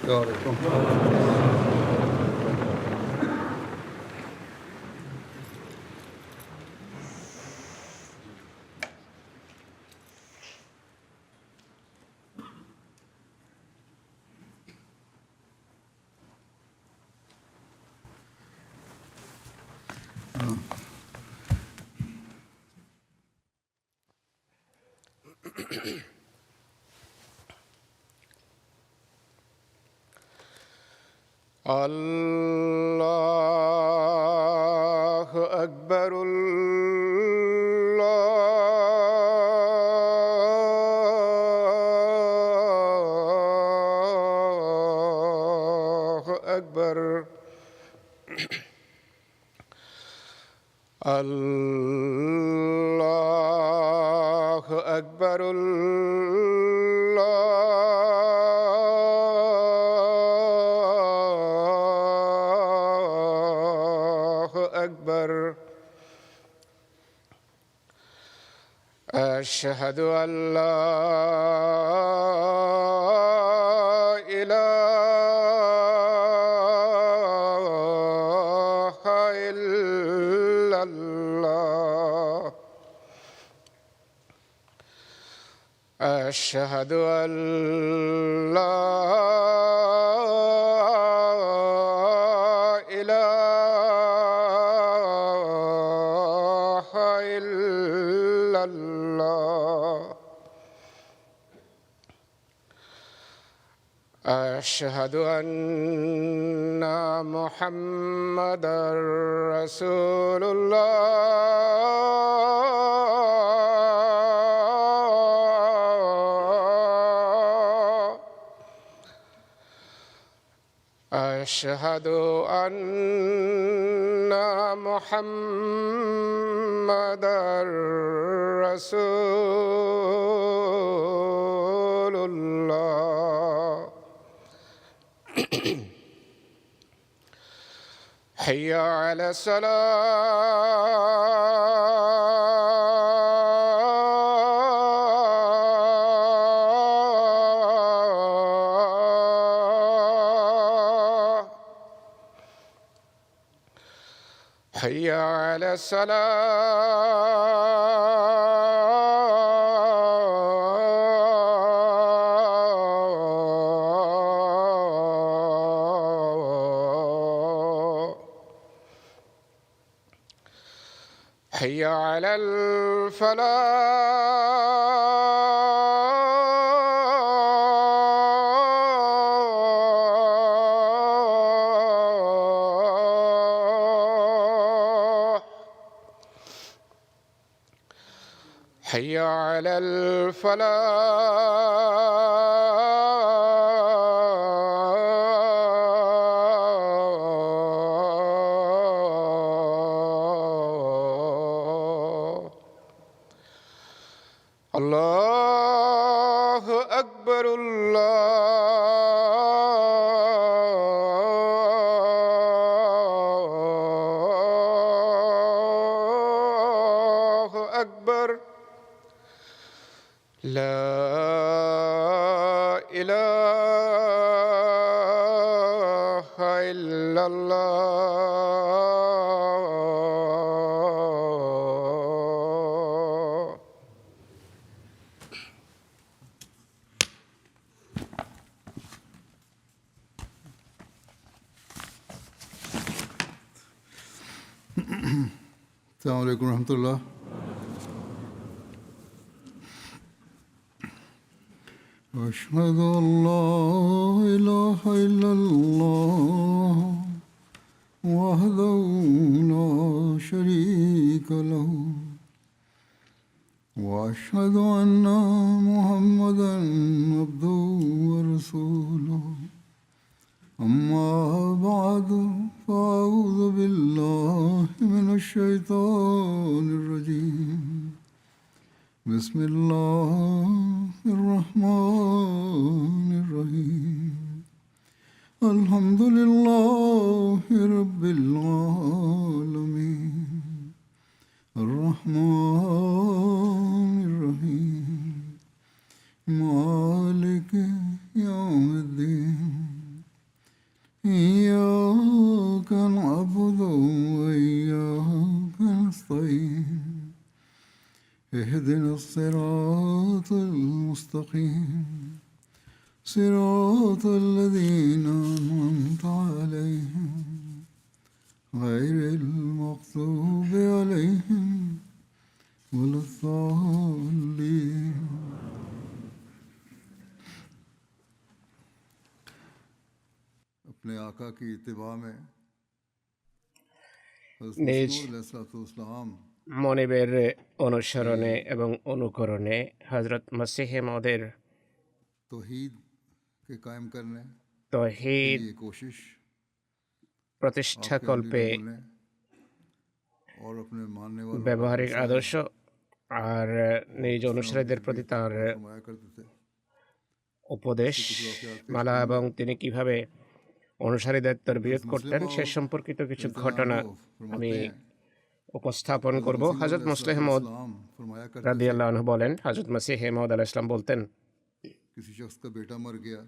عليكم. الله أكبر. الله أكبر. الله أكبر. أشهد أن لا إله إلا الله. أشهد أن لا إله إلا الله. أشهد أن محمدًا رسول الله. أشهد أن محمدًا رسول الله. حي على الصلاة. حي على الصلاة. حي على الفلاح. حي على الفلاح. الله أكبر. الله أكبر. لا إله إلا الله. السلام عليكم ورحمة الله. أشهد أن لا إله إلا الله وحده لا شريك له وأشهد أن محمدًا عبده ورسوله. أما بعد فأعوذ بالله من الشيطان الرجيم. بسم الله الرحمن الرحيم. الحمد لله رب العالمين. الرحمن الرحيم. مالك يوم الدين. اهدنا الصراط المستقيم صراط الذين أنعمت عليهم غير المغضوب عليهم ولا الضالين. अपने आका की इत्तिबा में নিজ মনিবের অনুসরণে এবং অনুকরণে হযরত মসিহ মওদের तौहीद के कायम करने তৌহিদ की कोशिश প্রতিষ্ঠাকল্পে और अपने मानने वालों ব্যবহারিক আদর্শ আর নিজ অনুসারীদের প্রতি তার फरमाया करते थे। উপদেশ মালা এবং তিনি কিভাবে অনুসারীদের তরবিয়ত করতেন সে সম্পর্কিত কিছু ঘটনা আমি উপস্থাপন করব। হযরত মুসলিহ মওদ फरमाया करते রাদিয়াল্লাহু আনহু বলেন, হযরত মসিহ মওদ আলাইহিস সালাম বলতেন, किसी शख्स का बेटा मर गया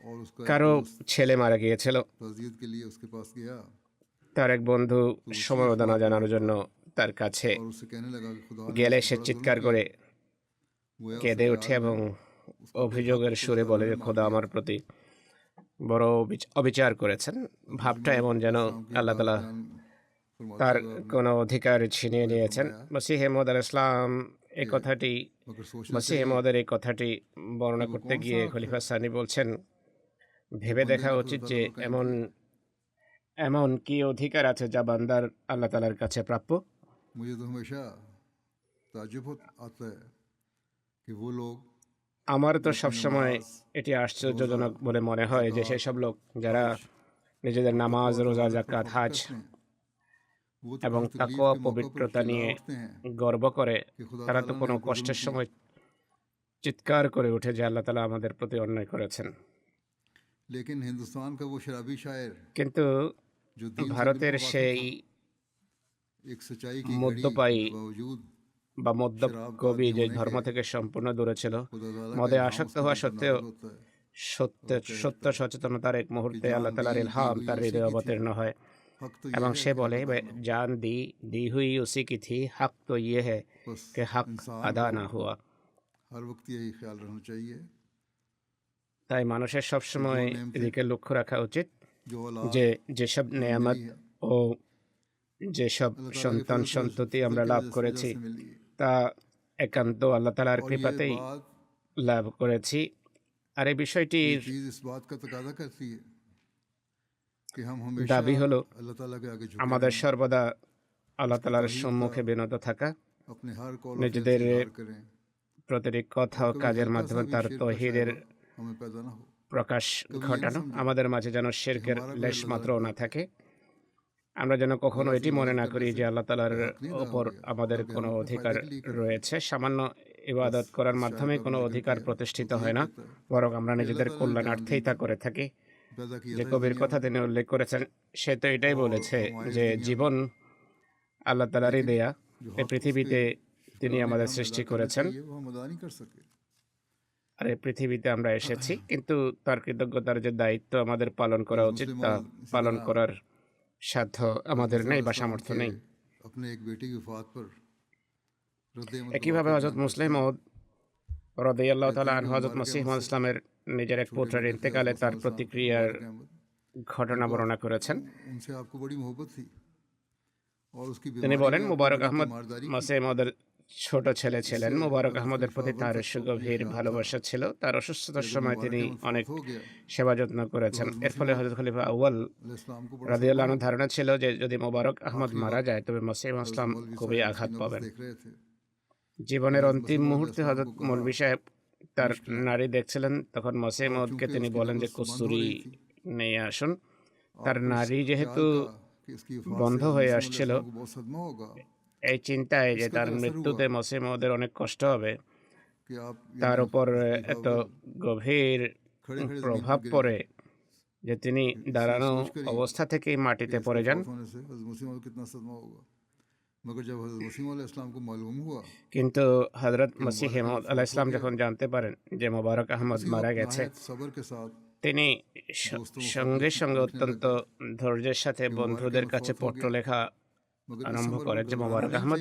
और उसका কারো ছেলে মারা গিয়েছিল, तज़ियत के लिए उसके पास गया তার এক বন্ধু সমবেদনা জানানোর জন্য তার কাছে और उससे कहने लगा कि खुदा গেলে সে চিৎকার করে কেঁদে ওঠে এবং অভিযোগের সুরে বলে যে খোদা আমার প্রতি বড় অবিচার করেছেন। ভাবটা এমন যেন আল্লাহ তাআলা তার কোনো অধিকার ছিনিয়ে নিয়েছেন। মসিহ মওদ আলাইহিস সালাম এই কথাটি মসিহ মওদের এই কথাটি বর্ণনা করতে গিয়ে খলিফা সানি বলছেন, ভেবে দেখা উচিত যে এমন কি অধিকার আছে যা বান্দার আল্লাহ তাআলার কাছে প্রাপ্য। मुझे तो हमेशा ताज्जुब आता है कि वो लोग আমার তো সবসময় এটি আশ্চর্যজনক বলে মনে হয় যে সেসব লোক যারা নিজেদের নামাজ, রোজা, যাকাত, হাজ वो तो এবং তাকওয়া পবিত্রতা নিয়ে গর্ব করে, তারা তো কোনো কষ্টের সময় চিৎকার করে ওঠে যে আল্লাহ তাআলা আমাদের প্রতি অন্যায় করেছেন। लेकिन हिंदुस्तान का वो शराबी शायर কিন্তু जो दीन से ভারতের बिल्कुल সেই एक सच्चाई की মদ্যপায়ী घड़ी के बावजूद বা মদ্য কবি যে ধর্ম থেকে সম্পূর্ণ দূরে ছিল, মদে আসক্ত হওয়া সত্ত্বেও होता है। সত্য সচেতনতার এক মুহূর্তে আল্লাহ তাআলার ইলহাম তার হৃদয়ে অবতীর্ণ হয় हक तो এবং সে বলে, জান দি হুই উসি কি থি, হক তো ইয়ে হ্যায় कि হক আদা না হুয়া। हर वक्त यही ख्याल रखना चाहिए তাই মানুষের সবসময় এদিকে লক্ষ্য রাখা উচিত जो औलाद যে যেসব নেয়ামত ও যেসব সন্তান সন্ততি আমরা লাভ করেছি से मिली है। তা একান্ত আল্লাহ তাআলার और ये কৃপাতেই बात লাভ করেছি। আর এই বিষয়টির चीज इस बात का तकाजा करती है कि हम हमेशा দাবি হলো अल्लाह ताला के आगे झुके আমাদের সর্বদা আল্লাহ তাআলার সম্মুখে বিনত থাকা, अपने हर कौल নিজেদের करें প্রতিটি কথা ও কাজের মাধ্যমে তার তৌহিদের हमें पैदा ना हो। প্রকাশ ঘটানো, আমাদের মাঝে যেন শিরকের লেশ মাত্রও না থাকে। আমরা যেন কখনো এটি মনে না করি যে আল্লাহ তাআলার ওপর আমাদের কোনো অধিকার রয়েছে। সামান্য ইবাদত করার মাধ্যমে কোনো অধিকার প্রতিষ্ঠিত হয় না, বরং আমরা নিজেদের কল্যাণার্থেই তা করে থাকি। पैदा किया যে কবির কথা তিনি উল্লেখ করেছেন সে তো এটাই বলেছে যে জীবন আল্লাহ তাআলারই দেয়া, এই পৃথিবীতে তিনি আমাদের সৃষ্টি করেছেন ये वो हम अदा नहीं कर सके। আর এই পৃথিবীতে আমরা এসেছি, কিন্তু তার কৃতজ্ঞতার যে দায়িত্ব আমাদের পালন করা উচিত তা পালন করার সাধ্য আমাদের নেই বা সামর্থ্য নেই। अपने एक बेटे की वफात पर रद्द-ए-अमल একইভাবে হযরত মুসলিম মওদ রাদিয়াল্লাহু তাআলা আনহু হযরত মসিহ মওদ ইসলামের নিজের এক পুত্রের ইন্তেকালে তার প্রতিক্রিয়ার ঘটনা বর্ণনা করেছেন। उनसे आपको बड़ी मोहब्बत थी और उसकी তিনি बीमारी বলেন, में মুবারক आपने আহমদ तीमारदारी की। মসিহ মওদের ছোট ছেলে ছিলেন। মুবারক আহমদের প্রতি তার সুগভীর ভালোবাসা ছিল। তার অসুস্থতার সময় তিনি অনেক हो गया সেবা যত্ন করেছেন। এর ফলে হযরত খলিফা আউয়াল इस्लाम को बड़ा রাদিয়াল্লাহু আনহুর ধারণা ছিল যে যদি মুবারক আহমদ মারা যায় তবে মসিহ ইসলাম খুবই আঘাত পাবেন। देख रहे थे। জীবনের অন্তিম মুহূর্তে হযরত মৌলভী সাহেব তার নারী দেখছিলেন, তখন মসিহ মওদকে তিনি বলেন যে কস্তুরী নিয়ে আসুন। তার নারী যেহেতু कि इसकी वफात বন্ধ से হয়ে मुस्लिम আসছিল, इस्लाम को बहुत सदमा होगा এই চিন্তায় যে তার মৃত্যুতে মসিহ মওদের অনেক কষ্ট হবে, कि आप তার উপর এত গভীর প্রভাব পড়ে যে তিনি দাঁড়ানো অবস্থা থেকেই মাটিতে পড়ে যান। होने से हज़रत मुस्लिम को कितना सदमा होगा। मगर जब हज़रत मुस्लिम अलैहि इस्लाम को मालूम हुआ কিন্তু হযরত মসিহ মওদ আলাইহিস সালাম যখন জানতে পারেন যে মুবারক আহমদ মারা গেছে, सब्र के साथ তিনি সঙ্গে সঙ্গে অত্যন্ত ধৈর্যের সাথে বন্ধুদের কাছে পত্র লেখা मगर আরম্ভ করেন যে মুবারক আহমদ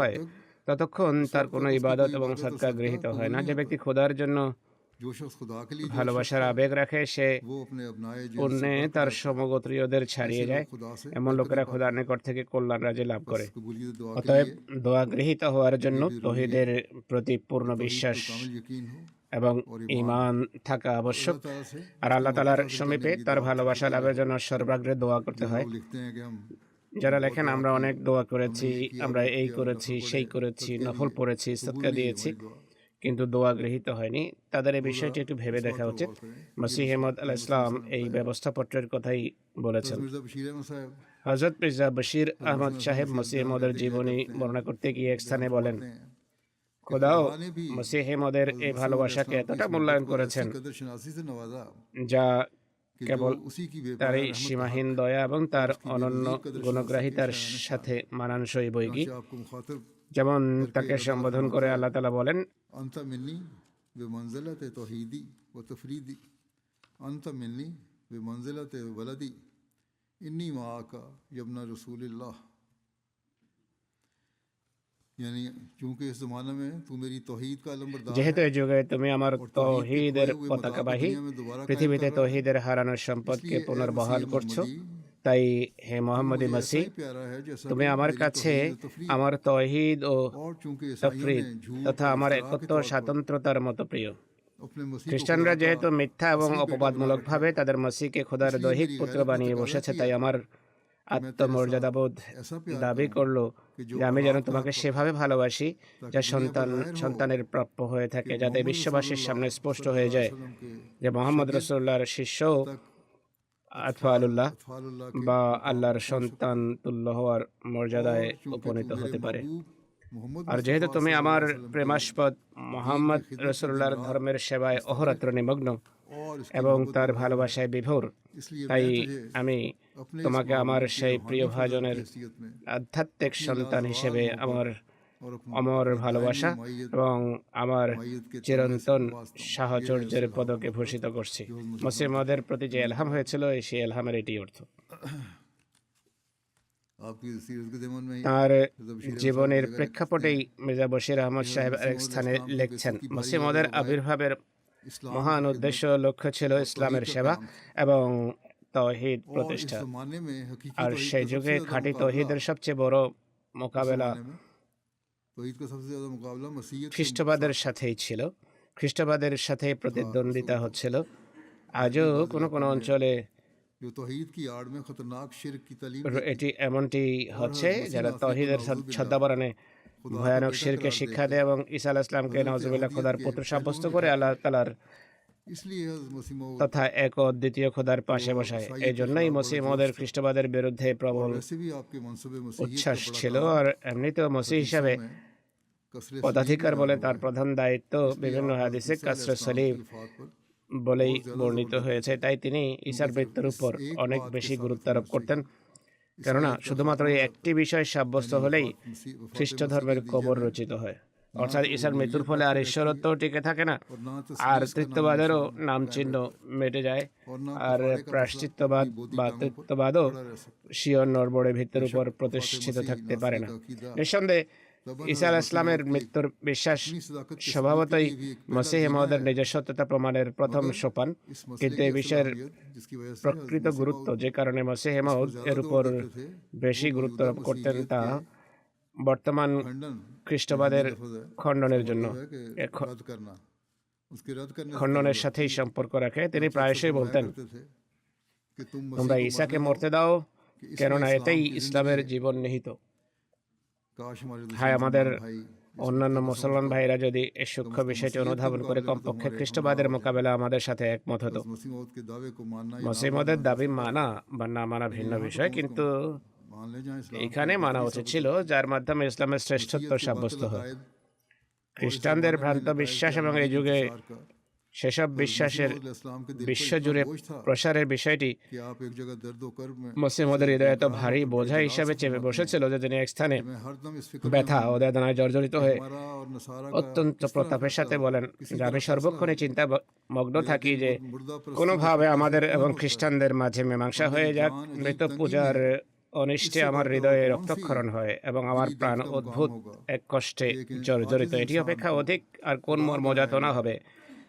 হয় ততক্ষণ তার কোনো ইবাদত এবং সদকা গৃহীত হয় না। যে ব্যক্তি খোদার জন্য जो शख्स खुदा के लिए जो ভালোবাসার আবেগ রাখে সে वो अपने अपनाए जिन्स से অন্যে बढ़कर তার रहता है। সমগোত্রীয়দের ছাড়িয়ে ऐसे যায়। लोग खुदा से এমন बरकत লোকেরা पाते খোদার हैं। নিকট থেকে কল্যাণ রাজি লাভ করে। बस कबूलियत दुआ के অতএব लिए দোয়া গৃহীত হওয়ার জন্য भी जरूरी है তৌহিদের প্রতি পূর্ণ कि तौहीद বিশ্বাস पर कामिल यकीन हो এবং ঈমান থাকা আবশ্যক। আর আল্লাহ তাআলার সমীপে তার ভালোবাসা লাভের জন্য সর্বাগ্রে দোয়া করতে হয়। लोग लिखते हैं कि हम যারা লেখেন আমরা অনেক দোয়া করেছি, আমরা এই করেছি, সেই করেছি, নফল পড়েছি, সদকা দিয়েছি, কিন্তু দোয়া গৃহীত হয়নি, তাদের এই বিষয়টি একটু ভেবে দেখা উচিত। মসিহ মউদ আলাইহিস সালাম এই ব্যবস্থাপত্রের কথাই বলেছেন। मिर्जा बशीर अहमद साहब হযরত মির্জা বশির আহমদ সাহেব মসিহ মউদের জীবনী বর্ণনা করতে গিয়ে এক স্থানে বলেন, খোদাও মসিহ মউদের এই ভালোবাসাকে এতটা মূল্যায়ন করেছেন कदर शनासी से नवाजा যা कि কেবল जो उसी की তার बेपनाह এই সীমাহীন দয়া এবং তার অনন্য গুণগ্রাহিতার সাথে মানানসই বৈকি। रहमत आपको मुखातिब যেমন তাকে সম্বোধন করে আল্লাহ তাআলা বলেন, अंत मिलनी बेमंजिलत तौहीदी व तफरीदी अंत मिलनी बेमंजिलत वलदी इन्नी माँ का यबना रसूलुल्लाह, यानी चूंकि इस जमाने में तू मेरी तौहीद का अलमबरदार যেহেতু এই যুগে তুমি আমার তৌহিদের পতাকাবাহী, পৃথিবীতে তৌহিদের হারানোর সম্পদকে পুনর্বহাল করছো, তাই হে মোহাম্মদ মসিহ, प्यारा है जैसा তুমি আমার কাছে আমার তৌহিদ ও और चूंकि তফরিদ তথা আমার একত্ব ও স্বাতন্ত্রতার মতো প্রিয়। अपने मसीह খ্রিস্টানরা যেহেতু মিথ্যা এবং অপবাদমূলকভাবে তাদের মসিহকে খোদার দৈহিক পুত্র বানিয়ে বসেছে, তাই আমার আত্মমর্যাদাবোধ দাবি করলো যে আমি যেন তোমাকে সেভাবে ভালোবাসি যা সন্তানের প্রাপ্য হয়ে থাকে, যাতে বিশ্ববাসীর সামনে স্পষ্ট হয়ে যায় যে মোহাম্মদ রাসূলুল্লাহর শিষ্য আতফালুল্লাহ বা আল্লাহর সন্তান তুল্য হওয়ার মর্যাদায় উপনীত হতে পারে। मोहम्मद আর যেহেতু তুমি আমার প্রেমাস্পদ মোহাম্মদ রাসূলুল্লাহর ধর্মের সেবায় অহরাত্র নিমগ্ন और এবং তার ভালোবাসায় বিভোর, इसलिए তাই मैं तुझे আমি তোমাকে আমার সেই প্রিয় ভাজনের हैसियत में আধ্যাত্মিক সন্তান হিসেবে আমার और अपनी অমর ভালোবাসা এবং আমার मैयत के চিরন্তন সাহচর্যের পদকে ভূষিত করছি। মসিহ মউদের প্রতি যে এলহাম হয়েছিল সেই এলহামের এটি অর্থ। आपकी सीरत के ज़मन में ही তার জীবনের প্রেক্ষাপটেই মির্জা বশির আহমদ সাহেব এক স্থানে লিখছেন, মসিহ মউদের আবির্ভাবের इस्लाम মহান উদ্দেশ্য ও লক্ষ্য ছিল ইসলামের সেবা এবং তৌহিদ और इस প্রতিষ্ঠা। ज़माने में हकीकी আর तौहीद সেই का যুগে सबसे ज़्यादा খাঁটি मुकाबला তৌহিদের সবচেয়ে বড় মোকাবেলা तौहीद का सबसे ज़्यादा मुकाबला मसीहत के খ্রিস্টবাদের সাথেই ছিল, খ্রিস্টবাদের সাথে প্রতিদ্বন্দ্বিতা হচ্ছিল। আজও কোনো কোনো অঞ্চলে जो तौहीद की आड़ में खतरनाक शिर्क की तालीम এটি এমনটি হচ্ছে যারা তৌহিদের ছদ্মাবরণে ভয়ানক শিরকে শিক্ষা দেয় এবং ঈসা আলাইহিস সালামকে নাউজুবিল্লাহ খোদার পুত্র সাব্যস্ত করে আল্লাহ তাআলার इसलिए हज़रत मसीह मौद তথা এক ও দ্বিতীয় খোদার পাশে বসায়। এই জন্যই মসিহ মউদের খ্রিস্টবাদের বিরুদ্ধে প্রবল वैसे भी आपके मनसूबे मसीहियत উচ্ছ্বাস ছিল। আর এমনিতেও মসিহ হিসাবে कसरत পদাধিকার বলে তার প্রধান দায়িত্ব বিভিন্ন হাদিসে কাসরত সলিব বলেই বর্ণিত হয়েছে। তাই তিনি ঈসার মৃত্যুর উপর অনেক বেশি গুরুত্ব আরোপ করতেন, কেননা শুধুমাত্র এই একটি বিষয় সাব্যস্ত হলেই খ্রিস্ট ধর্মের কবর রচিত হয়, অর্থাৎ ঈসার মৃত্যুর ফলে আর ঈশ্বরত্ব টিকে থাকে না, আর তৃত্ববাদেরও নাম চিহ্ন মিটে যায়, আর প্রায়শ্চিত্তবাদ বা তৃত্ববাদও স্বীয় নড়বড়ে ভিত্তির উপর প্রতিষ্ঠিত থাকতে পারে না। নিঃসন্দেহে ঈসা আলাইহিস সালামের মৃত্যুর বিশ্বাস স্বভাবতই মসিহ মউদের নিজস্বতা প্রমাণের প্রথম সোপান, কিন্তু এই বিষয়ের প্রকৃত গুরুত্ব যে কারণে মসিহ মউদ এর উপর বেশি গুরুত্ব আরোপ করতেন তা বর্তমান খ্রিস্টবাদের খণ্ডনের জন্য খণ্ডনের সাথেই সম্পর্ক রাখে। তিনি প্রায়শই বলতেন, তোমরা ঈসাকে মরতে দাও, কেননা এতেই ইসলামের জীবন নিহিত। হায় আমাদের অন্যান্য মুসলমান ভাইরা যদি এই সূক্ষ্ম বিষয়টি অনুধাবন করে কমপক্ষে খ্রিস্টবাদের মোকাবেলা আমাদের সাথে একমত হতো। মসিহ মউদের দাবি মানা বা না মানা ভিন্ন বিষয়, কিন্তু এখানে মানা উচিত ছিল যার মাধ্যমে ইসলামের শ্রেষ্ঠত্ব সাব্যস্ত হয়। খ্রিস্টানদের ভ্রান্ত বিশ্বাস এবং এই যুগে সেসব বিশ্বাসের বিশ্বজুড়ে প্রসারের বিষয়টি মসিহ মউদের হৃদয়ে এত ভারী বোঝা হিসাবে চেপে বসেছিল যে তিনি এক স্থানে ব্যথা ও বেদনায় জর্জরিত হয়ে অত্যন্ত প্রতাপের সাথে বলেন যে আমি সর্বক্ষণে চিন্তা মগ্ন থাকি যে কোনোভাবে আমাদের এবং খ্রিস্টানদের মাঝে মীমাংসা হয়ে যাক, মৃত পূজার অনিষ্টে আমার হৃদয়ে রক্তক্ষরণ হয় এবং আমার প্রাণ অদ্ভুত এক কষ্টে জর্জরিত। এটি অপেক্ষা অধিক আর কোন মর্মযাতনা হবে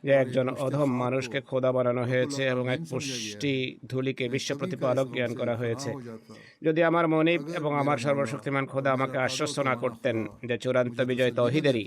যে একজন অধম মানুষকে খোদা বানানো হয়েছে এবং এক পুষ্টি ধূলিকে বিশ্ব প্রতিপালক জ্ঞান করা হয়েছে। যদি আমার মনিব এবং আমার সর্বশক্তিমান খোদা আমাকে আশ্বস্ত না করতেন যে চূড়ান্ত বিজয় তৌহিদেরই,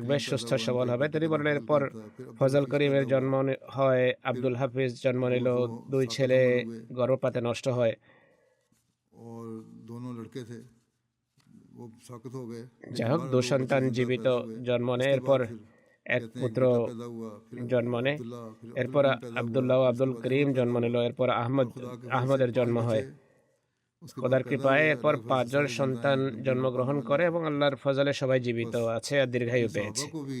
থাকবে, সুস্থ সবল হবে। তিনি বলেন এরপর ফজল করিমের জন্ম হয়, আব্দুল হাফিজ জন্ম নিল, 2 ছেলে গর্ভপাতে নষ্ট হয়। और दोनों लड़के थे वो साकत हो गए। যাই হোক, 2 সন্তান জীবিত জন্ম নেয়। এরপর এক পুত্র पैदा हुआ, फिर জন্ম নেয়। अब्दुल्ला, फिर এরপর अब्दुल करीम पैदा আব্দুল্লাহ ও हुआ, আব্দুল করিম জন্ম নিল। এরপর আহমদের জন্ম হয়। उसके খোদার बाद पैदा কৃপায় हुए এরপর अल्लाह के 5 फजल জন से सारे সন্তান जिंदा हैं, लंबी उम्र জন্মগ্রহণ पाने করে वाले। এবং আল্লাহর ফজলে সবাই জীবিত আছে আর দীর্ঘায়ু अपने পেয়েছে। सहाबा को भी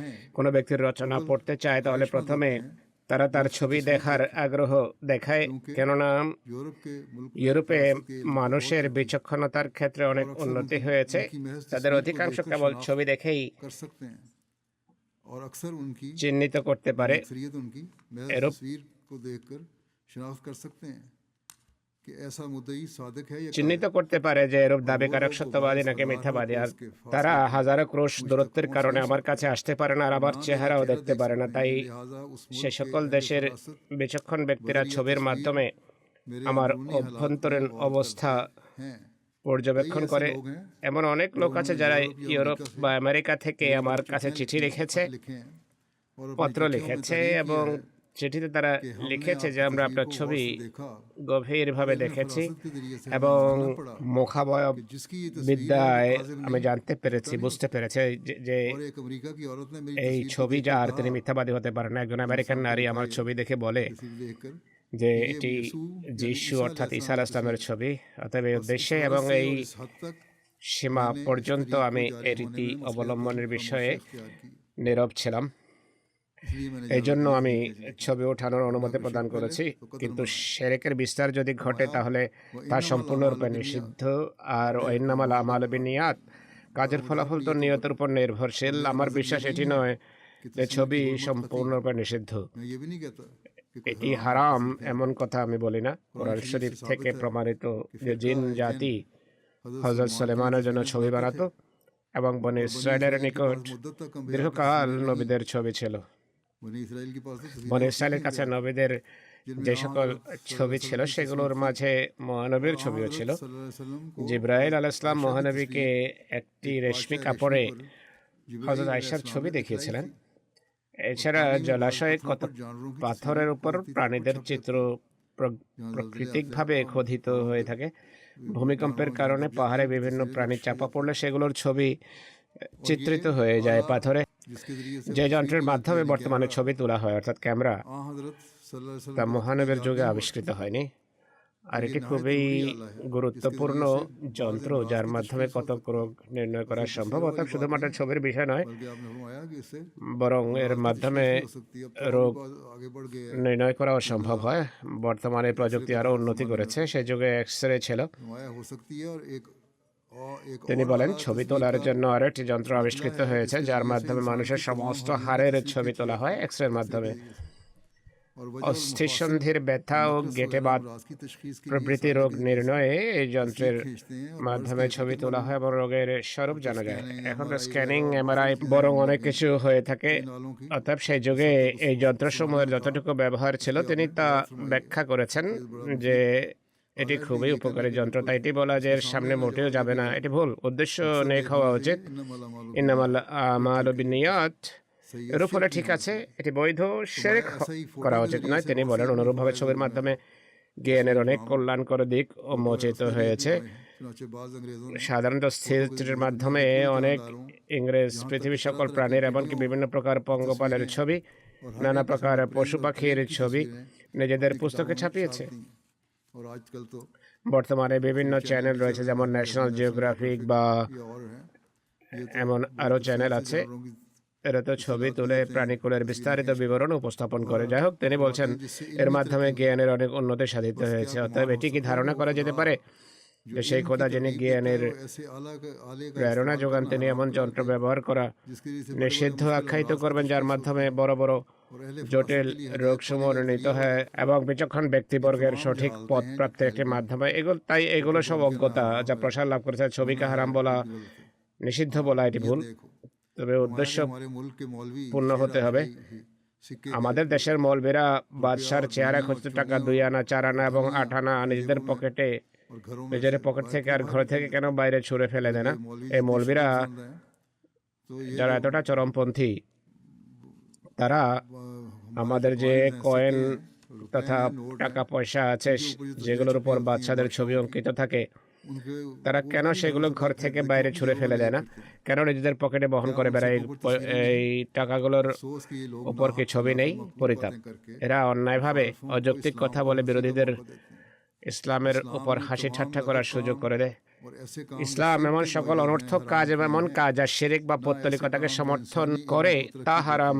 चाहें কোনো ব্যক্তির রচনা পড়তে চায় তাহলে প্রথমে তারা তার ছবি দেখার আগ্রহ দেখায়, কেননা यूरोप के मुल्क में ইউরোপে फरासत के इल्म की মানুষের बहुत বিচক্ষণতার ক্ষেত্রে অনেক और अक्सर উন্নতি उनकी হয়েছে। उनकी महज তাদের तस्वीर को অধিকাংশ देखकर কেবল शनाख्त ছবি দেখেই कर सकते हैं और अक्सर उनकी চিহ্নিত করতে পারে। अक्सरियत उनकी महज एरोप- तस्वीर को देखकर शनाख्त कर सकते हैं। कि ऐसा मुद्दई सादिक है या চিহ্নিত করতে পারে যে এরূপ দাবিকারক সত্যবাদী নাকি মিথ্যাবাদী। আর তারা হাজারো ক্রোশ দূরত্বের কারণে আমার কাছে আসতে পারে না আর আমার চেহারাও দেখতে পারে না। তাই সে সকল দেশের বিচক্ষণ ব্যক্তিরা ছবির মাধ্যমে আমার অভ্যন্তরীণ অবস্থা পর্যবেক্ষণ করে। এমন অনেক লোক আছে যারা ইউরোপ বা আমেরিকা থেকে আমার কাছে চিঠি লিখেছে, পত্র লিখেছে এবং চিঠিতে তারা লিখেছে যে আমরা আপনার ছবি গভীরভাবে দেখেছি এবং মুখাবয়ব বিদ্যায় আমি জানতে পেরেছি, বুঝতে পেরেছি যে এই ছবি যার তিনি মিথ্যাবাদী হতে পারেন না। একজন আমেরিকান নারী আমার ছবি দেখে বলে যে এটি যিশু অর্থাৎ ঈসা আলাইহিস সালামের ছবি। অতএব এই উদ্দেশ্যে এবং এই সীমা পর্যন্ত আমি এই রীতি অবলম্বনের বিষয়ে নীরব ছিলাম। এই জন্য আমি ছবি ওঠানোর অনুমতি প্রদান করেছি। কিন্তু শিরকের বিস্তার যদি ঘটে তাহলে তা সম্পূর্ণরূপে নিষিদ্ধ। আর ওয়াইন্নামাল আমালু বিন্নিয়াত, কাজের ফলাফল তো নিয়তের উপর নির্ভরশীল। আমার বিশ্বাস এটি নয় যে ছবি সম্পূর্ণরূপে নিষিদ্ধ, এটি হারাম এমন কথা আমি বলি না। কোরআন শরীফ থেকে প্রমাণিত যে জিন জাতি হযরত সুলাইমানের জন্য ছবি বানাতো এবং বনী ইসরায়েলের নিকট দীর্ঘকাল নবীদের ছবি ছিল। বনী ইসরায়েলের কাছে নবীদের যে সকল ছবি ছিল সেগুলোর মাঝে মহানবীর ছবিও ছিল। জিবরাইল আলাইহিস সালাম মহানবীকে একটি রেশমি কাপড়ে হযরত আয়েশার ছবি দেখিয়েছিলেন। এছাড়া জলাশয়ে কত পাথরের উপর প্রাণীদের চিত্র প্রাকৃতিকভাবে খোদিত হয়ে থাকে। ভূমিকম্পের কারণে পাহাড়ে বিভিন্ন প্রাণী চাপা পড়লে সেগুলোর ছবি চিত্রিত হয়ে যায় পাথরে। যে যন্ত্রের মাধ্যমে বর্তমানে ছবি তোলা হয় অর্থাৎ ক্যামেরা, তা মহানবীর যুগে আবিষ্কৃত হয়নি। আর এটি খুবই গুরুত্বপূর্ণ যন্ত্র যার মাধ্যমে কতক রোগ নির্ণয় করা সম্ভব। অর্থাৎ শুধুমাত্র ছবির বিষয় নয়, বরং এর মাধ্যমে রোগ নির্ণয় করাও সম্ভব হয়। বর্তমানে প্রযুক্তি আরও উন্নতি করেছে, সেই যুগে এক্স-রে ছিল। তিনি বলেন ছবি তোলার জন্য আরও একটি যন্ত্র আবিষ্কৃত হয়েছে যার মাধ্যমে মানুষের সমস্ত হাড়ের ছবি তোলা হয় এক্স-রের মাধ্যমে। অস্থিসন্ধির ব্যথা ও গেঁটেবাত প্রভৃতি রোগ নির্ণয়ে এই যন্ত্রের মাধ্যমে ছবি তোলা হয় এবং রোগের স্বরূপ জানা যায়। এখন তো স্ক্যানিং, এমআরআই বরং অনেক কিছু হয়ে থাকে। অর্থাৎ সেই যুগে এই যন্ত্রসমূহের যতটুকু ব্যবহার ছিল তিনি তা ব্যাখ্যা করেছেন যে এটি খুবই উপকারী যন্ত্র। তাই এটি বলা যে এর সামনে মোটেও যাবে না, এটি ভুল। উদ্দেশ্য নেক হওয়া উচিত। ইন্নামাল আমালু বিন্নিয়াত, এর ফলে ঠিক আছে, এটি বৈধ, শিরক করা উচিত নয়। তিনি বলেন অনুরূপভাবে ছবির মাধ্যমে জ্ঞানের অনেক কল্যাণকর দিক উন্মোচিত হয়েছে। সাধারণত স্থির চিত্রের মাধ্যমে অনেক ইংরেজ পৃথিবীর সকল প্রাণীর এমনকি বিভিন্ন প্রকার পঙ্গপালের ছবি, নানা প্রকার পশু পাখির ছবি নিজেদের পুস্তকে ছাপিয়েছে। বর্তমানে বিভিন্ন চ্যানেল রয়েছে যেমন ন্যাশনাল জিওগ্রাফিক বা এমন আরও চ্যানেল আছে, এরা তো ছবি তুলে প্রাণীকুলের বিস্তারিত বিবরণ উপস্থাপন করে। যাই হোক, তিনি বলছেন এর মাধ্যমে জ্ঞানের অনেক উন্নতি সাধিত হয়েছে। অতএব এটি কি ধারণা করা যেতে পারে যে সেই খোদা যিনি জ্ঞানের প্রেরণা যোগান তিনি এমন যন্ত্র ব্যবহার করা নিষিদ্ধ আখ্যায়িত করবেন যার মাধ্যমে বড় বড় জটিল রোগসমূহ নির্ণীত হয় এবং বিচক্ষণ ব্যক্তিবর্গের সঠিক পথ প্রাপ্তির একটি মাধ্যমে তাই এগুলো সব অজ্ঞতা যা প্রসার লাভ করেছে। ছবিকে হারাম বলা, নিষিদ্ধ বলা এটি ভুল। তবে উদ্দেশ্য পূর্ণ হতে হবে। আমাদের দেশের মৌলবীরা বাদশার চেহারা খুঁজতে টাকা 2 আনা 4 আনা এবং 8 আনা নিজেদের পকেটে, নিজের পকেট থেকে আর ঘর থেকে কেন বাইরে ছুঁড়ে ফেলে দেয় না? এই মৌলবীরা যারা এতটা চরমপন্থী, তারা আমাদের যে কয়েন তথা টাকা পয়সা আছে যেগুলোর উপর বাচ্চাদের ছবি অঙ্কিত থাকে, তারা কেন সেগুলো ঘর থেকে বাইরে ছুঁড়ে ফেলে দেয় না? কেন নিজেদের পকেটে বহন করে বেড়ায়? এই টাকাগুলোর উপর কি ছবি নেই? পরিতাপ। এরা অন্যায়ভাবে অযৌক্তিক কথা বলে বিরোধীদের ইসলামের উপর হাসি ঠাট্টা করার সুযোগ করে দেয়। ইসলাম এমন সকল অনর্থক কাজ এবং এমন কাজ যা শিরক বা পৌত্তলিকতাকে সমর্থন করে তা হারাম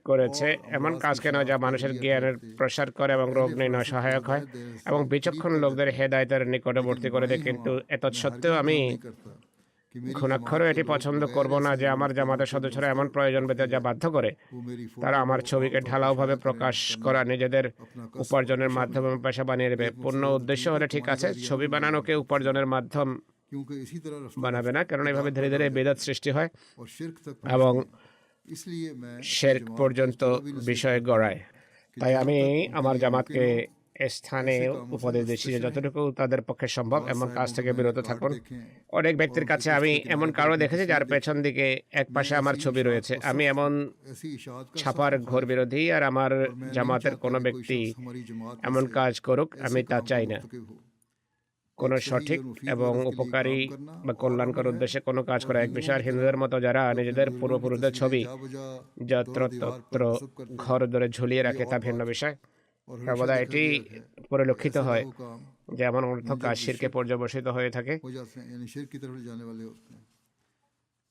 করেছে। এমন কাজ কেন যা মানুষের জ্ঞানের প্রসার করে এবং রোগ নির্ণয় সহায়ক হয় এবং বিচক্ষণ লোকদের হেদায়েতের নিকটবর্তী করে দেয়। কিন্তু এত সত্ত্বেও আমি कि मेरी ঘুণাক্ষরেও এটি পছন্দ করব না যে আমার জামাতের সদস্যরা এমন প্রয়োজন পেতে যা বাধ্য করে वो मेरी তারা আমার ছবিকে ঢালাওভাবে প্রকাশ করা নিজেদের अपना উপার্জনের মাধ্যমে পেশা বানিয়ে নেবে। পূর্ণ উদ্দেশ্য হলে ঠিক আছে, ছবি বানানোকে উপার্জনের মাধ্যম क्योंकि इसी तरह रफ्तार বানাবে না, কারণ এভাবে ধীরে ধীরে বেদাত সৃষ্টি হয় और शिर्क तक এবং इसलिए मैं শেরক পর্যন্ত বিষয় গড়ায়। তাই আমি আমার জামাতকে এ স্থানে উপদেশ দিচ্ছি যে যতটুকু তাদের পক্ষে সম্ভব এমন কাজ থেকে বিরত থাকুন। অনেক ব্যক্তির কাছে আমি এমন কারো দেখেছি যার পেছন দিকে এক পাশে আমার ছবি রয়েছে। আমি এমন ऐसी इशाअत का ছাপার ঘোর বিরোধী, আর আমার জামাতের কোনো ব্যক্তি हमारी जमात এমন কাজ করুক আমি তা চাই না। मुर्तकिब हो কোনো সঠিক এবং উপকারী বা কল্যাণকর উদ্দেশ্যে কোনো কাজ করা এক বিষয়। আর হিন্দুদের মতো যারা নিজেদের পূর্বপুরুষদের ছবি जा बजा যত্রতত্র ঘর ধরে ঝুলিয়ে রাখে তা ভিন্ন বিষয়। সর্বদা এটি পরিলক্ষিত হয় काम যে এমন অর্থ কাজ শিরকে পর্যবসিত হয়ে থাকে हो जाते हैं यानी शिर्क की तरफ जाने वाले होते हैं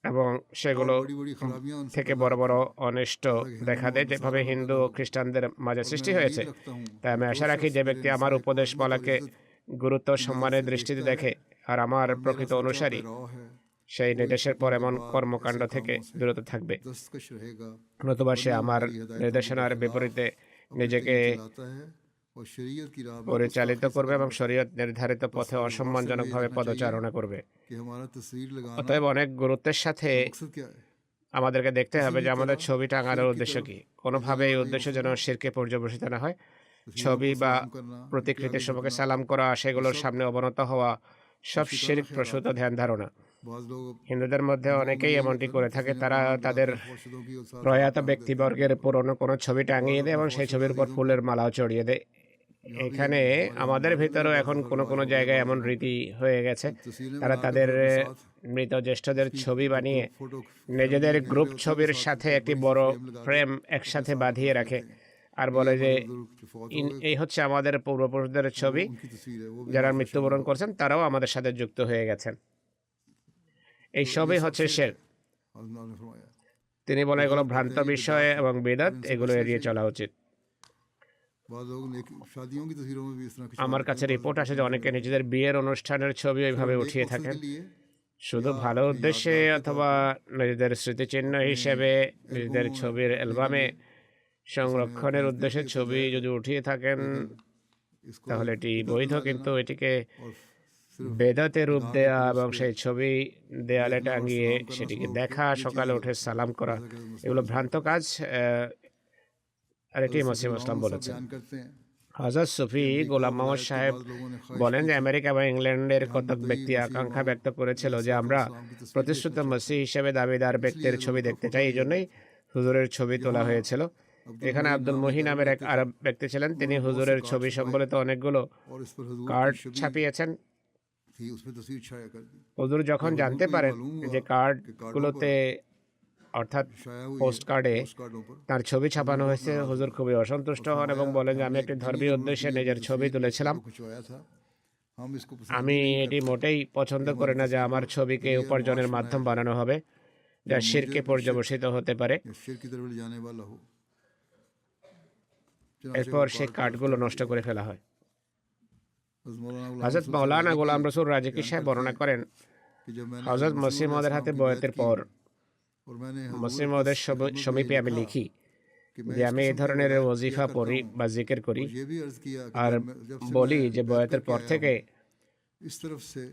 এবং সেগুলো बड़ी बड़ी खराबियां उनसे থেকে বড় বড় অনিষ্ট দেখা দেয়, যেভাবে হিন্দু ও খ্রিস্টানদের মাঝে সৃষ্টি হয়েছে। रखता हूँ তাই আমি আশা রাখি যে ব্যক্তি আমার উপদেশমালাকে গুরুত্ব ও সম্মানের দৃষ্টিতে দেখে আর আমার প্রকৃত অনুসারী, राव है সেই নির্দেশের পর এমন কর্মকাণ্ড থেকে বিরত থাকবে, दस्तकश रहेगा নতুবা সে আমার নির্দেশনার বিপরীতে নিজেকে लाता है और शरीयत की राह में পরিচালিত করবে এবং শরীয়ত নির্ধারিত পথে অসম্মানজনকভাবে পদচারণা করবে। कि हमारा तस्वीर लगाना অতএব অনেক গুরুত্বের সাথে मकसद क्या है আমাদেরকে দেখতে হবে যে আমাদের ছবি টাঙানোর উদ্দেশ্য কি। কোনোভাবে এই উদ্দেশ্য যেন শিরকে পর্যবসিত না হয়। ছবি বা প্রতিকৃতি সম্পর্কে সালাম করা, সেগুলোর সামনে অবনত হওয়া, সব শিরক প্রসূত ধ্যান ধারণা। बाज लोग হিন্দুদের মধ্যে অনেকেই এমনটি করে থাকে, তারা তাদের मुर्शिदों की उसार প্রয়াত ব্যক্তিবর্গের পুরনো কোনো ছবি টাঙিয়ে দেয় এবং সেই ছবির উপর ফুলের মালাও চড়িয়ে দেয়। এখানে আমাদের ভিতরেও এখন কোনো কোনো জায়গায় এমন রীতি হয়ে গেছে, তারা তাদের মৃত জ্যেষ্ঠদের ছবি বানিয়ে फोटो নিজেদের গ্রুপ ছবির সাথে একটি বড় ফ্রেম একসাথে বাঁধিয়ে রাখে আর বলে যে जो फौत এই হচ্ছে আমাদের পূর্বপুরুষদের ছবি, की तस्वीर है वो যারা মৃত্যুবরণ করছেন তারাও আমাদের সাথে যুক্ত হয়ে গেছেন। এই সবই হচ্ছে শিরক। अल्लाह ने फरमाया তিনি বলেন এগুলো ভ্রান্ত বিষয় এবং বিদআত, এগুলো এড়িয়ে চলা উচিত। बाज लोग शादियों की तस्वीरों में भी इस तरह की আমার কাছে রিপোর্ট আসে যে অনেকে নিজেদের বিয়ের অনুষ্ঠানের ছবি ওইভাবে উঠিয়ে থাকেন, के लिए শুধু ভালো উদ্দেশ্যে অথবা নিজেদের স্মৃতিচিহ্ন হিসেবে নিজেদের ছবির অ্যালবামে সংরক্ষণের উদ্দেশ্যে ছবি যদি উঠিয়ে থাকেন इसको তাহলে এটি বৈধ, কিন্তু এটিকে और বেদাতে রূপ দেয়া এবং সেই ছবি দেয়ালে টাঙিয়ে সেটিকে দেখা, সকালে উঠে সালাম করা, এগুলো ভ্রান্ত কাজ। আর এটি মসিম ইসলাম বলেছেন। बयान करते हैं হযরত সুফি গোলাম মোহাম্মদ সাহেব বলেন যে আমেরিকা এবং ইংল্যান্ডের কতক ব্যক্তি আকাঙ্ক্ষা ব্যক্ত করেছিল যে আমরা প্রতিশ্রুত মসিহ হিসেবে দাবিদার ব্যক্তির ছবি দেখতে চাই, এই জন্যই হুজুরের ছবি তোলা হয়েছিল। এখানে আব্দুল মুহি নামের এক আরব ব্যক্তি ছিলেন, তিনি হুজুরের ছবি সম্বলিত অনেকগুলো और इस पर हुजूर কার্ড की छवि ছাপিয়েছেন। थी उसमें तस्वीर छाया कर दी হুজুর যখন জানতে পারেন যে কার্ডগুলোতে অর্থাৎ छाया हुई পোস্ট কার্ডে पोस्ट कार्डों पर তার ছবি ছাপানো হয়েছে, হুজুর খুবই অসন্তুষ্ট হন এবং বলেন যে আমি একটি ধর্মীয় উদ্দেশ্যে নিজের ছবি তুলেছিলাম, खिंचवाया था हम इसको पसंद আমি এটি মোটেই পছন্দ করি না যে আমার ছবিকে উপার্জনের মাধ্যম বানানো হবে যা শিরকে পর্যবসিত হতে পারে। या शिर की तरफ ले जाने वाला हो এরপর সেই কার্ডগুলো নষ্ট করে ফেলা হয়। हज़रत হযরত মাওলানা গোলাম রসুল রাজিকি সাহেব বর্ণনা করেন कि जब मैंने হযরত মসিহ মওদের হাতে বয়াতের পর और मैंने মসিহ মওদের সমীপে আমি লিখি যে আমি এই ধরনের ওজিফা পড়ি বা জিকির করি ये भी अर्ज किया कि আর जब से বলি যে বয়াতের পর থেকে इस तरफ से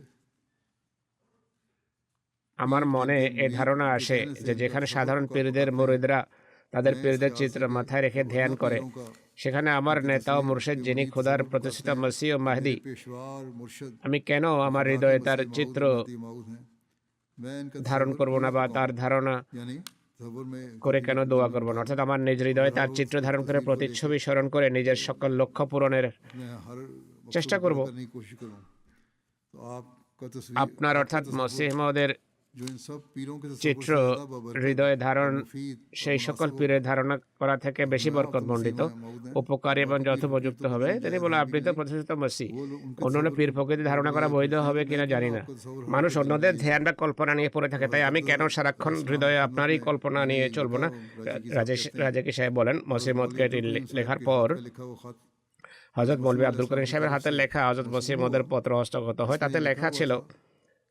আমার মনে এই ধারণা আসে যে যেখানে সাধারণ পীরদের মুরিদরা তাদের পীরদের চিত্র মাথায় রেখে ধ্যান করে, সেখানে আমার নেতা ও মুর্শিদ যিনি খোদার প্রতিষ্ঠিত মসিহ ও মাহদি, पेशवार मुर्शिद আমি কেন আমার হৃদয়ে তার চিত্র माऊद हैं मैं इनका ধারণ করব না বা তার ধারণা यानी तसव्वुर में করে কেন দোয়া করব না, অর্থাৎ আমার নিজ হৃদয়ে তার চিত্র ধারণ করে প্রতিচ্ছবি স্মরণ করে নিজের সকল লক্ষ্য পূরণের मैं हर চেষ্টা করব। करने की कोशिश करूं तो आपका तस्वीर আপনার অর্থাৎ মসিহ মওদের जो इन सब पीरों के চিত্র হৃদয়ে ধারণ সেই সকল পীরের ধারণা করা থেকে বেশি বরকতমণ্ডিত, উপকারী এবং যথোপযুক্ত হবে। তিনি বলে আপনি তো প্রতিষ্ঠিত মসিহ, অন্যান্য পীর ফকির ধারণা করা বৈধ হবে কিনা জানি না। মানুষ অন্যদের ধ্যান বা কল্পনা নিয়ে পড়ে থাকে, তাই আমি কেন সারাক্ষণ হৃদয়ে আপনারই কল্পনা নিয়ে চলবো না। রাজাকি সাহেব বলেন মসিহ মওদকে এটি লেখার পর लिखा वो खत হযরত মৌলভী আব্দুল করিম সাহেবের হাতের লেখা হযরত মসিহ মওদের পত্র হস্তগত হয়। তাতে লেখা ছিল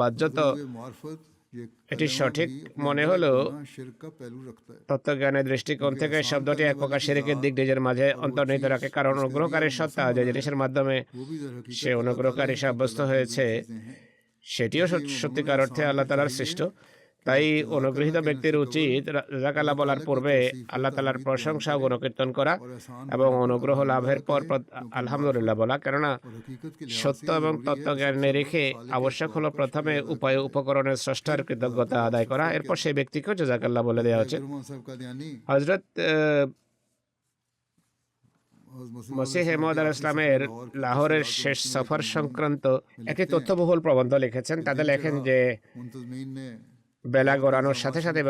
বাহ্যত ये मार्फत ये এটি कलमा সঠিক भी अपने মনে अंदर एक হলেও गुनाह शिरक का पहलू रखता है। তত্ত্বজ্ঞানের দৃষ্টিকোণ থেকে শব্দটি এক প্রকার শিরকের দিক নিজের মাঝে অন্তর্নিহিত রাখে, কারণ অনুগ্রহকারী সত্তা যে জিনিসের মাধ্যমে वो भी दर हकीकत সে অনুগ্রহকারী সাব্যস্ত হয়েছে সেটিও সত্যিকার অর্থে আল্লাহ তাআলার সৃষ্ট, তাই অনুগৃহীত ব্যক্তির উচিত জাযাকাল্লাহ বলার পূর্বে আল্লাহ তাআলার প্রশংসা ও গুণকীর্তন করা এবং অনুগ্রহ লাভের পর আলহামদুলিল্লাহ বলা, কেননা সত্য এবং তত্ত্বজ্ঞান নিরিখে আবশ্যক হলো প্রথমে উপায় উপকরণের স্রষ্টার কৃতজ্ঞতা আদায় করা, এরপর সেই ব্যক্তিকেও জাযাকাল্লাহ বলে দেওয়া উচিত। হযরত মসিহ মউদ আলাইহিস সালামের লাহোরের শেষ সফর সংক্রান্ত একটি তথ্যবহুল প্রবন্ধ লিখেছেন। তাদের লেখেন যে বেলা গড়ানোর সাথে সাথে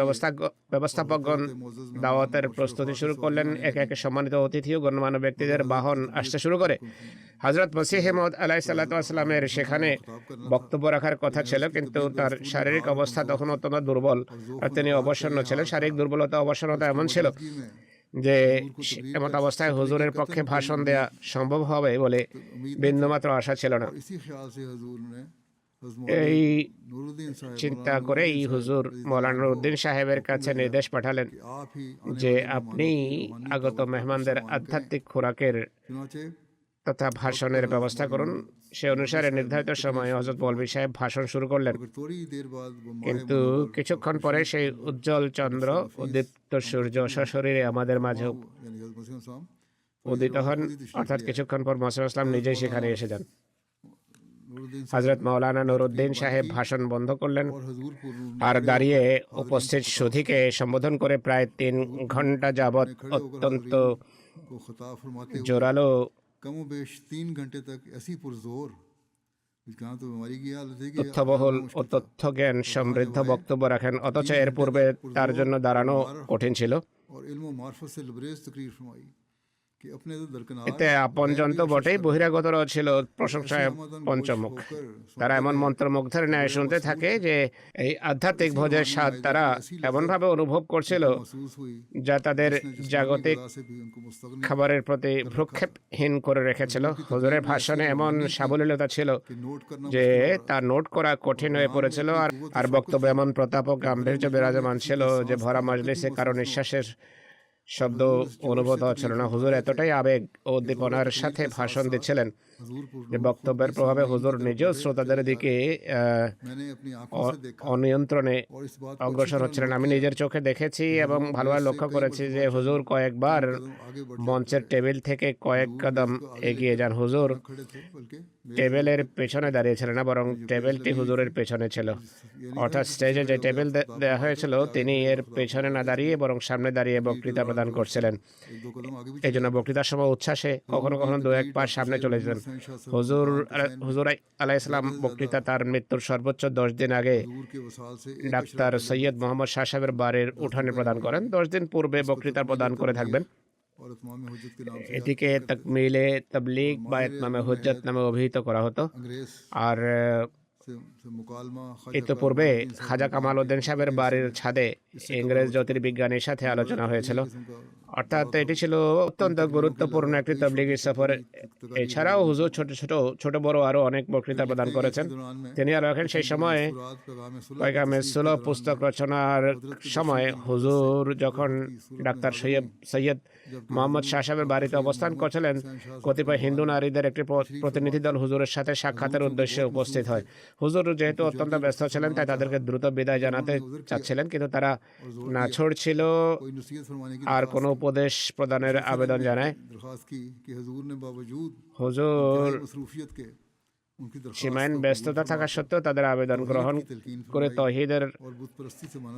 ব্যবস্থাপকগণ দাওয়াতের প্রস্তুতি শুরু করলেন। একে একে সম্মানিত অতিথি ও গণ্যমান্য ব্যক্তিদের বাহন আসতে শুরু করে। হযরত মসিহ মউদ আলাইহিস সালামের সেখানে বক্তব্য রাখার কথা ছিল, কিন্তু তার শারীরিক অবস্থা তখন অত্যন্ত দুর্বল আর তিনি অবসন্ন ছিলেন। শারীরিক দুর্বলতা অবসন্নতা এমন ছিল যে এমন অবস্থায় হুজুরের পক্ষে ভাষণ দেয়া সম্ভব হবে বলে বিন্দুমাত্র আশা ছিল না। এই চিন্তা করে এই হুজুর মৌলানা নুরউদ্দিন সাহেবের কাছে নির্দেশ পাঠালেন যে আপনি আগত মেহমানদের আধ্যাত্মিক খোরাকের তথা ভাষণের ব্যবস্থা করুন। সে অনুসারে নির্ধারিত সময়ে হযরত মৌলভী সাহেব ভাষণ শুরু করলেন, কিন্তু কিছুক্ষণ পরে সেই উজ্জ্বল চন্দ্র উদ্দীপ্ত সূর্য সশরীরে আমাদের মাঝে উদিত হন, অর্থাৎ কিছুক্ষণ পর মসিহ ইসলাম নিজেই সেখানে এসে যান। হযরত মাওলানা নুরউদ্দিন সাহেব ভাষণ বন্ধ করলেন আর দাঁড়িয়ে উপস্থিত সুধীকে সম্বোধন করে প্রায় 3 ঘন্টা যাবৎ অত্যন্ত জোরালো তথ্যবহুল ও তথ্যজ্ঞান সমৃদ্ধ বক্তব্য রাখেন, অথচ এর পূর্বে তার জন্য দাঁড়ানো কঠিন ছিল। এতে আপনজন তো বটেই, বহিরাগতরাও ছিল প্রশংসায় পঞ্চমুখ। তারা এমন মন্ত্রমুগ্ধের ন্যায় শুনতে থাকে যে এই আধ্যাত্মিক ভোজের স্বাদ তারা এমনভাবে অনুভব করছিল যা তাদের জাগতিক খাবারের প্রতি ভ্রুক্ষেপহীন করে রেখেছিল। হুজুরের ভাষণে এমন সাবলীলতা ছিল যে তা নোট করা কঠিন হয়ে পড়েছিল, আর বক্তব্য এমন প্রতাপ ও গাম্ভীর্য বিরাজমান ছিল যে ভরা মজলিসে কারো নিঃশ্বাসের শব্দ অনুভূত হচ্ছিল না। হুজুর এতটাই আবেগ ও উদ্দীপনার সাথে ভাষণ দিচ্ছিলেন যে বক্তব্যের প্রভাবে হুজুর নিজেও শ্রোতাদের দিকে অনিয়ন্ত্রণে অগ্রসর হচ্ছিলেন। আমি নিজের চোখে দেখেছি এবং ভালোভাবে লক্ষ্য করেছি যে হুজুর কয়েকবার মঞ্চের টেবিল থেকে কয়েক কদম এগিয়ে যান। হুজুর টেবিলের পেছনে দাঁড়িয়েছিলেন না, বরং টেবিলটি হুজুরের পেছনে ছিল, অর্থাৎ স্টেজে যে টেবিল দেওয়া হয়েছিল তিনি এর পেছনে না দাঁড়িয়ে বরং সামনে দাঁড়িয়ে বক্তৃতা প্রদান করছিলেন। এই জন্য বক্তৃতার সময় উচ্ছ্বাসে কখনো কখনো 2-1 পা সামনে চলে যেতেন। হুজুর আলাইহিস সালাম বক্তৃতা তার মৃত্যুর সর্বোচ্চ 10 দিন আগে ডাক্তার সৈয়দ মোহাম্মদ শাহ সাহেবের বাড়ির উঠানে প্রদান করেন। 10 দিন পূর্বে বক্তৃতা প্রদান করে থাকবেন। এটিকে তাকমিলে তাবলীগ বা ইতমামে হুজ্জত নামে অভিহিত করা হতো। আর ইতিপূর্বে খাজা কামাল উদ্দিন সাহেবের বাড়ির ছাদে ইংরেজ জ্যোতির্বিজ্ঞানীর সাথে আলোচনা হয়েছিল, অর্থাৎ এটি ছিল অত্যন্ত গুরুত্বপূর্ণ একটি তাবলীগী সফর। এছাড়াও হুজুর ছোট বড় আরো অনেক বক্তৃতা প্রদান করেছেন। তিনি আরো লেখেন, সেই সময়ে পয়গামে সুলহ পুস্তক রচনার সময় হুজুর যখন ডাক্তার সৈয়দ মোহাম্মদ শাহ সাহেবের বাড়িতে অবস্থান করছিলেন, কতিপয় হিন্দু নারীদের একটি প্রতিনিধি দল হুজুরের সাথে সাক্ষাতের উদ্দেশ্যে উপস্থিত হয়। হুজুর যেহেতু অত্যন্ত ব্যস্ত ছিলেন তাই তাদেরকে দ্রুত বিদায় জানাতে চাচ্ছিলেন, কিন্তু তারা না ছড়ছিল আর কোনো উপদেশ প্রদানের আবেদন জানায়। হুজুর সীমাহীন ব্যস্ততা থাকা সত্ত্বেও তাদের আবেদন গ্রহণ করে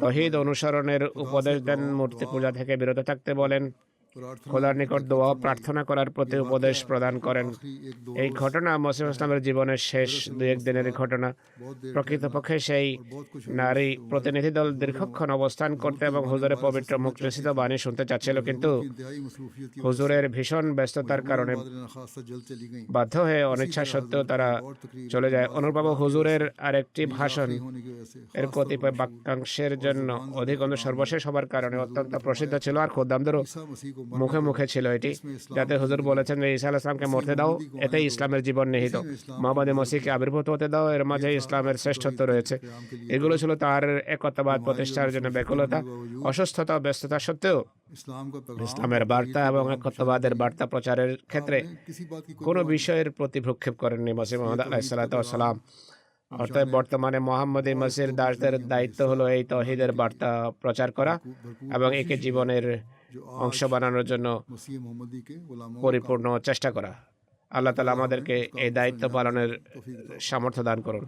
তৌহিদ অনুসরণের উপদেশ দেন, মূর্তি পূজা থেকে বিরত থাকতে বলেন, খোদার নিকট দোয়া প্রার্থনা করার প্রতি উপদেশ প্রদান করেন। এই ঘটনা মসিহ ইসলামের জীবনের শেষ 2-1 দিনের ঘটনা। প্রকৃতপক্ষে সেই নারী প্রতিনিধি দল দীর্ঘক্ষণ অবস্থান করতে এবং হুজুরের পবিত্র মুখলিসিত বাণী শুনতে চাচ্ছিল, কিন্তু হুজুরের ভীষণ ব্যস্ততার কারণে বাধ্য হয়ে অনিচ্ছা সত্ত্বেও তারা চলে যায়। অনুরূপ হুজুরের আরেকটি ভাষণ এর কতিপয় বাক্যাংশের জন্য অধিকন্তু সর্বশেষ হবার কারণে অত্যন্ত প্রসিদ্ধ ছিল, আর খোদ্দামদেরও মুখে মুখে ছিল এটি, যাতে হুজুর বলেছেন যে ঈসা আলাইহিস সালামকে মরতে দাও, এতেই ইসলামের জীবন নিহিত। মুহাম্মদ মসিহকে আবির্ভূত হতে দাও, এর মাঝে ইসলামের শ্রেষ্ঠত্ব রয়েছে। এগুলো ছিল তার একত্ববাদ প্রতিষ্ঠার জন্য ব্যাকুলতা। অসুস্থতা ও ব্যস্ততা সত্ত্বেও ইসলামের বার্তা এবং একত্ববাদের বার্তা প্রচারের ক্ষেত্রে কোনো বিষয়ের প্রতি ভ্রুক্ষেপ করেননি মসিহ মুহাম্মদ আলাইহিস সালাম। অতএব বর্তমানে মোহাম্মদী মসির দাসদের দায়িত্ব হলো এই তৌহিদের বার্তা প্রচার করা এবং একে জীবনের অংশ বানানোর জন্য मसीह मोहम्मदी के गुलामों পরিপূর্ণ চেষ্টা করা। আল্লাহ তাআলা আমাদেরকে এই দায়িত্ব পালনের সামর্থ্য দান করুন।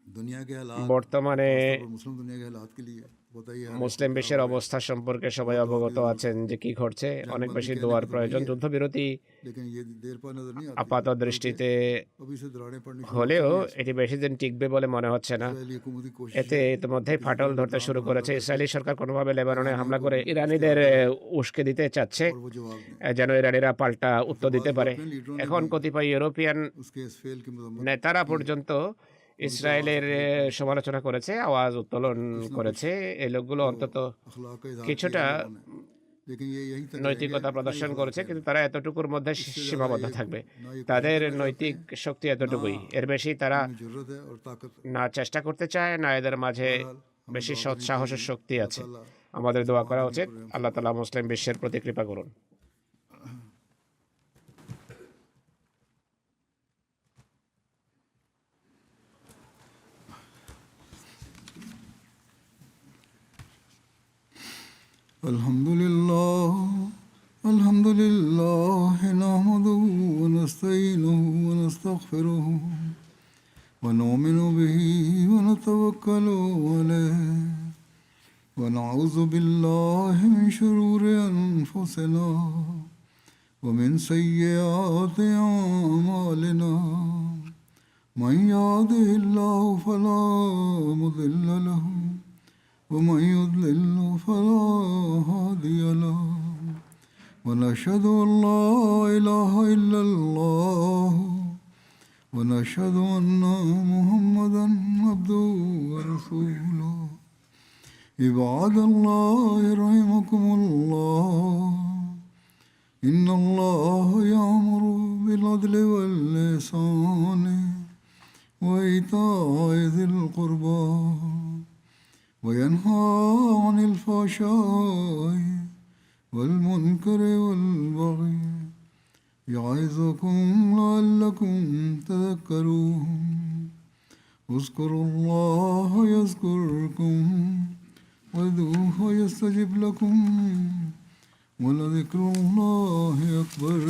दुनिया के हालात বর্তমানে और मुस्लिम दुनिया के हालात के लिए बताइए মুসলিম বিশ্বের অবস্থা সম্পর্কে সবাই অবগত আছেন যে কি ঘটছে। অনেক বেশি দোয়ার প্রয়োজন। যুদ্ধবিরতি लेकिन ये देर पर नजर नहीं आती আপাত দৃষ্টিতে अभी से दरारें पड़नी হলেও এটি বেশি দিন টিকবে বলে মনে হচ্ছে না। पहली हुकूमती कोशिश এতে ইতিমধ্যেই ফাটল ধরতে শুরু করেছে। ইসরায়েলি সরকার কোনোভাবে লেবাননে হামলা করে ইরানিদের উস্কে দিতে চাচ্ছে और वो जवाब दें যেন ইরানিরা পাল্টা উত্তর দিতে পারে। এখন কতিপয় ইউরোপিয়ান उसके इस फेल की मजम्मत নেতারা পর্যন্ত ইসরায়েলের সমালোচনা করেছে, আওয়াজ উত্তোলন করেছে। এই লোকগুলো অন্তত अखलाक का इजहार কিছুটা किया उन्होंने। लेकिन ये यहीं तक নৈতিকতা প্রদর্শন করেছে, কিন্তু তারা এতটুকুর মধ্যে সীমাবদ্ধ থাকবে। তাদের নৈতিক শক্তি এতটুকুই, এর বেশি তারা जरूरत है और ताकत না চেষ্টা করতে চায়, না এদের মাঝে বেশি সৎ সাহসের শক্তি আছে। আমাদের দোয়া করা উচিত আল্লাহ তাআলা মুসলিম বিশ্বের প্রতি কৃপা করুন। الحمد لله نحمده ونستعينه ونستغفره ونؤمن به ونتوكل عليه ونعوذ بالله من شرور أنفسنا ومن سيئات أعمالنا من يهده الله فلا مضل له ومن يضلل فلا هادي له ونشهد أن لا إله إلا الله ونشهد أن محمدا عبده ورسوله عباد الله رحمكم الله إن الله يأمر بالعدل والإحسان وإيتاء ذي القربى وينهى عن الفحشاء والمنكر والبغي يعظكم لعلكم تذكرون اذكروا الله يذكركم وادعوه يستجب لكم ولذكر الله أكبر